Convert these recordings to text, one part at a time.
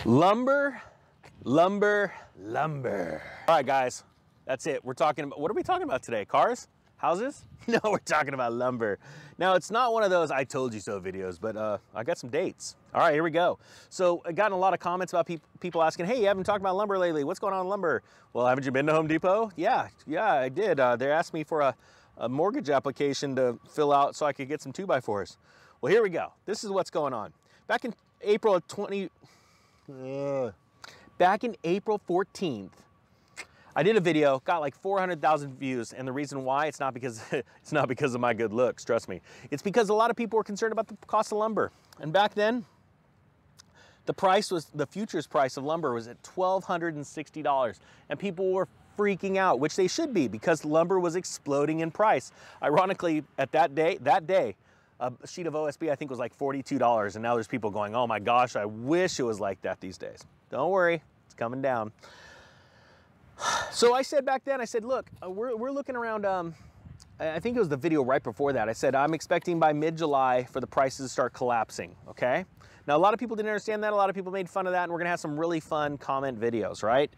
Lumber, lumber, lumber. All right, guys, that's it. We're talking about, what are we talking about today? Cars? Houses? No, we're talking about lumber. Now, it's not one of those I told you so videos, but I got some dates. All right, here we go. So I gotten a lot of comments about people asking, hey, you haven't talked about lumber lately. What's going on in lumber? Well, haven't you been to Home Depot? Yeah, I did. They asked me for a mortgage application to fill out so I could get some 2x4s. Well, here we go. This is what's going on. Back in April 14th, I did a video, got like 400,000 views, and the reason why, it's not because of my good looks, trust me. It's because a lot of people were concerned about the cost of lumber. And back then, the futures price of lumber was at $1,260, and people were freaking out, which they should be, because lumber was exploding in price. Ironically, at that day, a sheet of OSB I think was like $42, and now there's people going, oh my gosh, I wish it was like that these days. Don't worry, it's coming down. So I said back then, I said, look, we're looking around, I think it was the video right before that. I said, I'm expecting by mid-July for the prices to start collapsing, okay? Now, a lot of people didn't understand that. A lot of people made fun of that, and we're gonna have some really fun comment videos, right?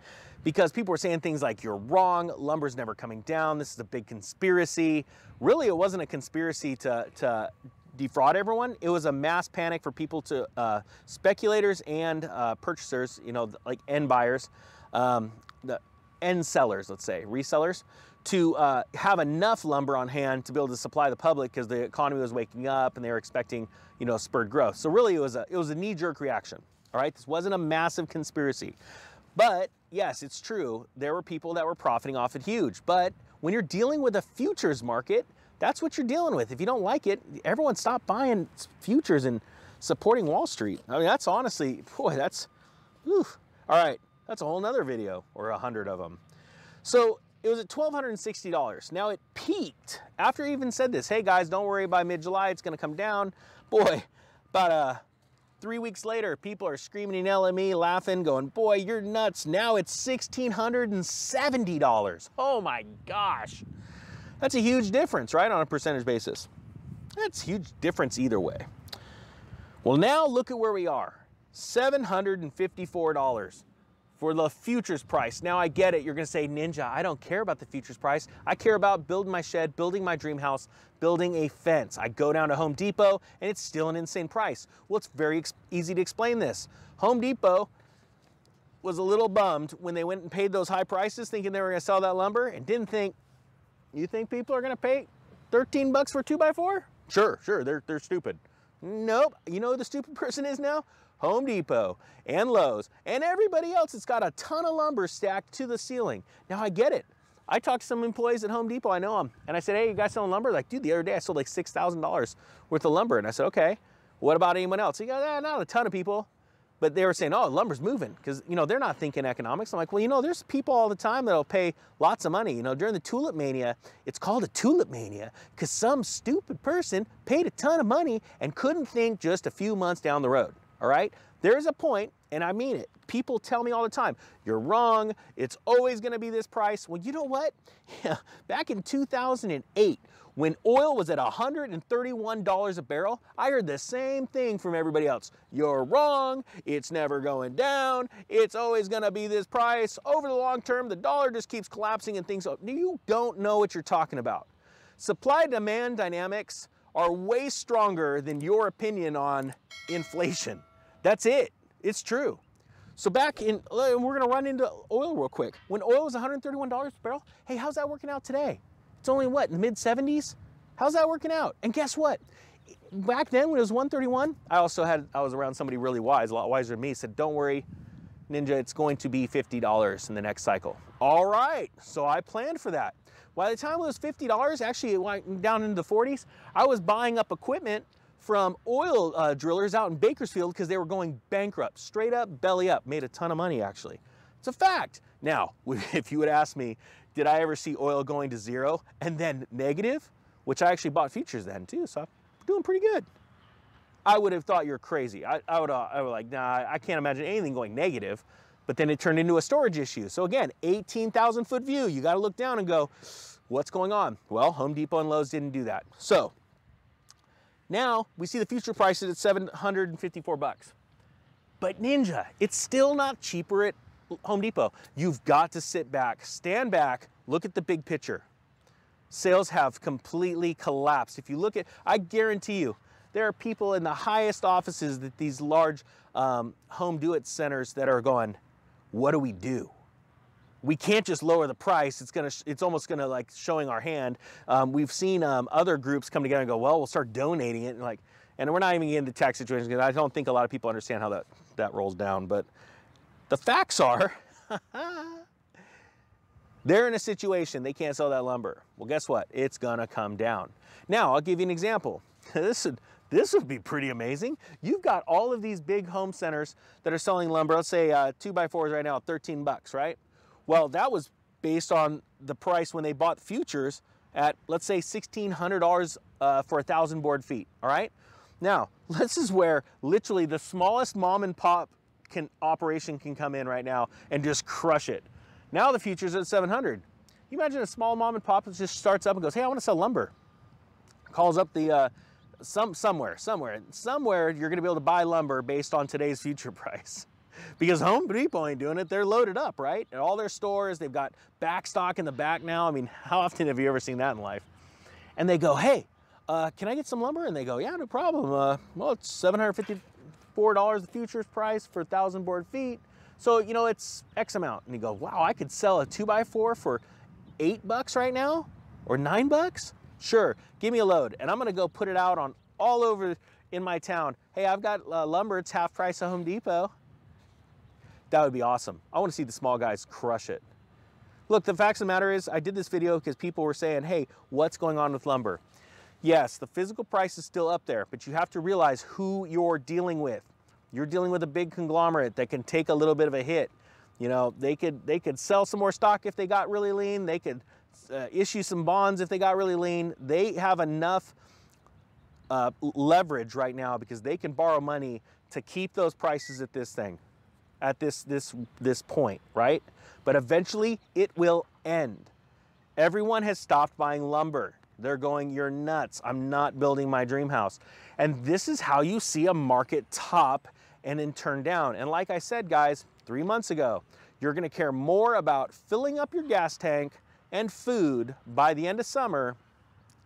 Because people were saying things like, you're wrong, lumber's never coming down, this is a big conspiracy. Really, it wasn't a conspiracy to defraud everyone. It was a mass panic for people to, speculators and purchasers, you know, like end buyers, the end sellers, let's say, resellers, to have enough lumber on hand to be able to supply the public because the economy was waking up and they were expecting, you know, spurred growth. So really it was a knee-jerk reaction, all right? This wasn't a massive conspiracy. But yes, it's true, there were people that were profiting off it huge. But when you're dealing with a futures market, that's what you're dealing with. If you don't like it, everyone stop buying futures and supporting Wall Street. I mean, that's honestly, boy, that's, whew. All right. That's a whole nother video, or 100 of them. So it was at $1,260. Now it peaked after I even said this. Hey guys, don't worry, by mid-July it's gonna come down. Boy, about 3 weeks later, people are screaming and yelling at me, laughing, going, boy, you're nuts. Now it's $1,670. Oh my gosh. That's a huge difference, right, on a percentage basis. That's a huge difference either way. Well, now look at where we are. $754. For the futures price. Now I get it, you're gonna say, Ninja, I don't care about the futures price. I care about building my shed, building my dream house, building a fence. I go down to Home Depot and it's still an insane price. Well, it's very easy to explain this. Home Depot was a little bummed when they went and paid those high prices thinking they were gonna sell that lumber and didn't think, you think people are gonna pay 13 bucks for a 2x4? Sure, they're stupid. Nope, you know who the stupid person is now? Home Depot and Lowe's and everybody else. It's got a ton of lumber stacked to the ceiling. Now I get it. I talked to some employees at Home Depot, I know them, and I said, hey, you guys selling lumber? Like, dude, the other day I sold like $6,000 worth of lumber. And I said, okay, what about anyone else? He goes, not a ton of people. But they were saying, oh, lumber's moving, because, you know, they're not thinking economics. I'm like, well, you know, there's people all the time that'll pay lots of money. You know, during the tulip mania, it's called a tulip mania because some stupid person paid a ton of money and couldn't think just a few months down the road. All right, there's a point, and I mean it. People tell me all the time, you're wrong, it's always gonna be this price. Well, you know what? Yeah, back in 2008, when oil was at $131 a barrel, I heard the same thing from everybody else. You're wrong, it's never going down, it's always gonna be this price. Over the long term, the dollar just keeps collapsing and things. You don't know what you're talking about. Supply-demand dynamics are way stronger than your opinion on inflation. That's it. It's true. So back in, we're gonna run into oil real quick. When oil was $131 a barrel, hey, how's that working out today? It's only what, in the mid 70s? How's that working out? And guess what? Back then when it was 131, I was around somebody really wise, a lot wiser than me, said, don't worry, Ninja, it's going to be $50 in the next cycle. All right, so I planned for that. By the time it was $50, actually it went down into the 40s, I was buying up equipment from oil drillers out in Bakersfield because they were going bankrupt, straight up, belly up, made a ton of money actually. It's a fact. Now, if you would ask me, did I ever see oil going to zero and then negative, which I actually bought futures then too, so I'm doing pretty good. I would have thought you're crazy. I would like, nah, I can't imagine anything going negative, but then it turned into a storage issue. So again, 18,000 foot view, you gotta look down and go, what's going on? Well, Home Depot and Lowe's didn't do that. So, now we see the future prices at 754 bucks. But Ninja, it's still not cheaper at Home Depot. You've got to sit back, stand back, look at the big picture. Sales have completely collapsed. If you look at, I guarantee you, there are people in the highest offices that these large home do-it centers that are going, what do we do? We can't just lower the price. It's almost gonna like showing our hand. We've seen other groups come together and go, well, we'll start donating it, and we're not even getting into tax situations because I don't think a lot of people understand how that rolls down. But the facts are, they're in a situation they can't sell that lumber. Well, guess what? It's gonna come down. Now, I'll give you an example. This would be pretty amazing. You've got all of these big home centers that are selling lumber. Let's say 2x4s right now, 13 bucks, right? Well, that was based on the price when they bought futures at, let's say, $1,600 for 1,000 board feet, all right? Now, this is where literally the smallest mom and pop operation can come in right now and just crush it. Now the futures at 700. You imagine a small mom and pop that just starts up and goes, hey, I want to sell lumber. Calls up the, somewhere you're gonna be able to buy lumber based on today's future price. Because Home Depot ain't doing it, they're loaded up, right? At all their stores, they've got back stock in the back now. I mean, how often have you ever seen that in life? And they go, hey, can I get some lumber? And they go, yeah, no problem. Well, it's $754 the futures price for 1,000 board feet. So, you know, it's X amount. And you go, wow, I could sell a 2x4 for 8 bucks right now? Or 9 bucks? Sure, give me a load. And I'm gonna go put it out on all over in my town. Hey, I've got lumber, it's half price at Home Depot. That would be awesome. I wanna see the small guys crush it. Look, the fact of the matter is, I did this video because people were saying, hey, what's going on with lumber? Yes, the physical price is still up there, but you have to realize who you're dealing with. You're dealing with a big conglomerate that can take a little bit of a hit. You know, they could sell some more stock if they got really lean. They could issue some bonds if they got really lean. They have enough leverage right now because they can borrow money to keep those prices at this thing, at this point, right? But eventually it will end. Everyone has stopped buying lumber. They're going, you're nuts. I'm not building my dream house. And this is how you see a market top and then turn down. And like I said, guys, 3 months ago, you're gonna care more about filling up your gas tank and food by the end of summer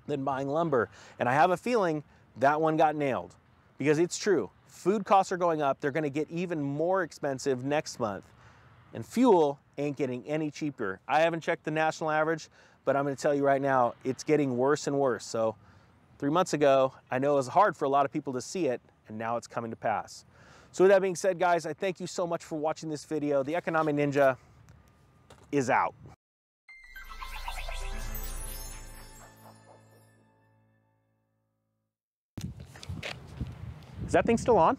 than buying lumber. And I have a feeling that one got nailed because it's true. Food costs are going up. They're gonna get even more expensive next month. And fuel ain't getting any cheaper. I haven't checked the national average, but I'm gonna tell you right now, it's getting worse and worse. So 3 months ago, I know it was hard for a lot of people to see it, and now it's coming to pass. So with that being said, guys, I thank you so much for watching this video. The Economic Ninja is out. Is that thing still on?